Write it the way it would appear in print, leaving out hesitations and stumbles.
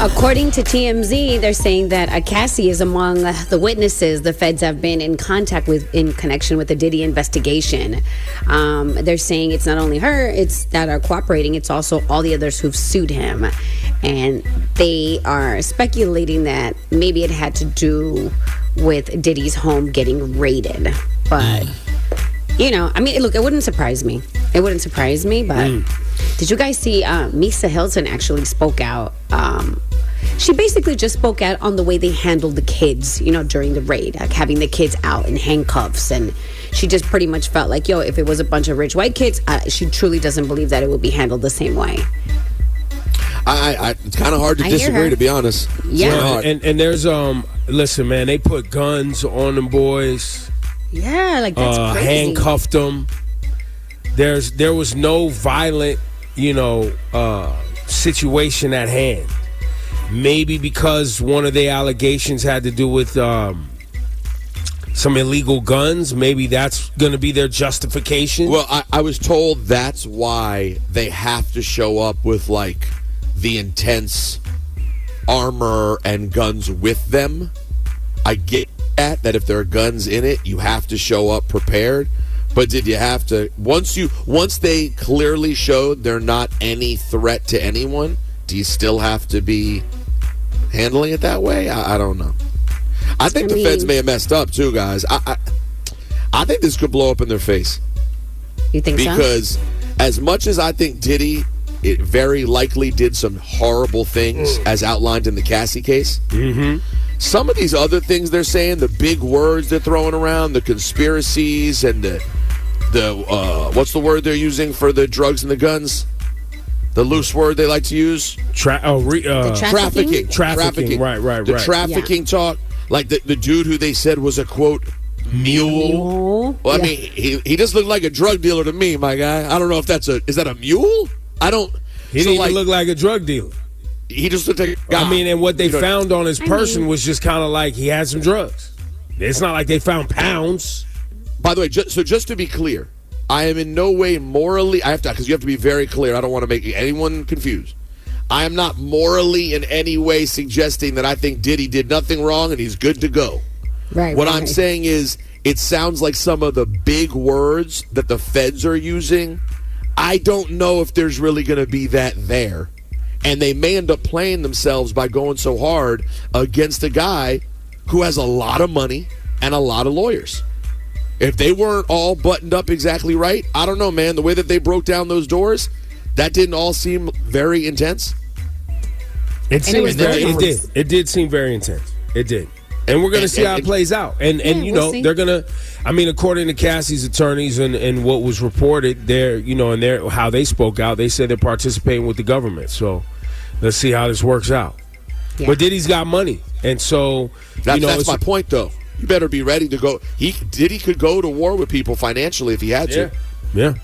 According to TMZ, they're saying that Cassie is among the witnesses the feds have been in contact with in connection with the Diddy investigation. They're saying it's not only her, it's that are cooperating, it's also all the others who've sued him. And they are speculating that maybe it had to do with Diddy's home getting raided. But, you know, I mean, look, it wouldn't surprise me. It wouldn't surprise me, but did you guys see Misa Hilton actually spoke out? She basically just spoke out on the way they handled the kids, you know, during the raid, like having the kids out in handcuffs. And she just pretty much felt like, yo, if it was a bunch of rich white kids, she truly doesn't believe that it would be handled the same way. It's kind of hard to disagree, to be honest. Yeah. And there's, listen, man, they put guns on them boys. Yeah, like that's crazy. Handcuffed them. There was no violent, situation at hand. Maybe because one of the allegations had to do with some illegal guns. Maybe that's going to be their justification. Well, I was told that's why they have to show up with, like, the intense armor and guns with them. I get that if there are guns in it, you have to show up prepared. But did you have to, once they clearly showed they're not any threat to anyone, do you still have to be handling it that way? I don't know. I think the feds may have messed up too, guys. I think this could blow up in their face. You think so? Because as much as I think Diddy, it very likely did some horrible things as outlined in the Cassie case. Some of these other things they're saying, the big words they're throwing around, the conspiracies and the what's the word they're using for the drugs and the guns? The loose word they like to use? Trafficking. Trafficking. Right. The trafficking talk. Like the dude who they said was a, quote, mule. Well, I mean, he just looked like a drug dealer to me, my guy. I don't know if is that a mule? He didn't even look like a drug dealer. He just looked like a guy. I mean, and what they found on his person was just kind of like he had some drugs. It's not like they found pounds. By the way, just to be clear, I am in no way morally, because you have to be very clear. I don't want to make anyone confused. I am not morally in any way suggesting that I think Diddy did nothing wrong and he's good to go. Right. What I'm saying is, it sounds like some of the big words that the feds are using, I don't know if there's really going to be that there. And they may end up playing themselves by going so hard against a guy who has a lot of money and a lot of lawyers. If they weren't all buttoned up exactly right, I don't know, man. The way that they broke down those doors, that didn't all seem very intense. It did seem very intense. It did. And we're going to see how it plays out. And they're going to, I mean, according to Cassie's attorneys and what was reported, how they spoke out, they said they're participating with the government. So let's see how this works out. Yeah. But Diddy's got money. And so, that's my point, though. You better be ready to go. Diddy could go to war with people financially if he had to. Yeah.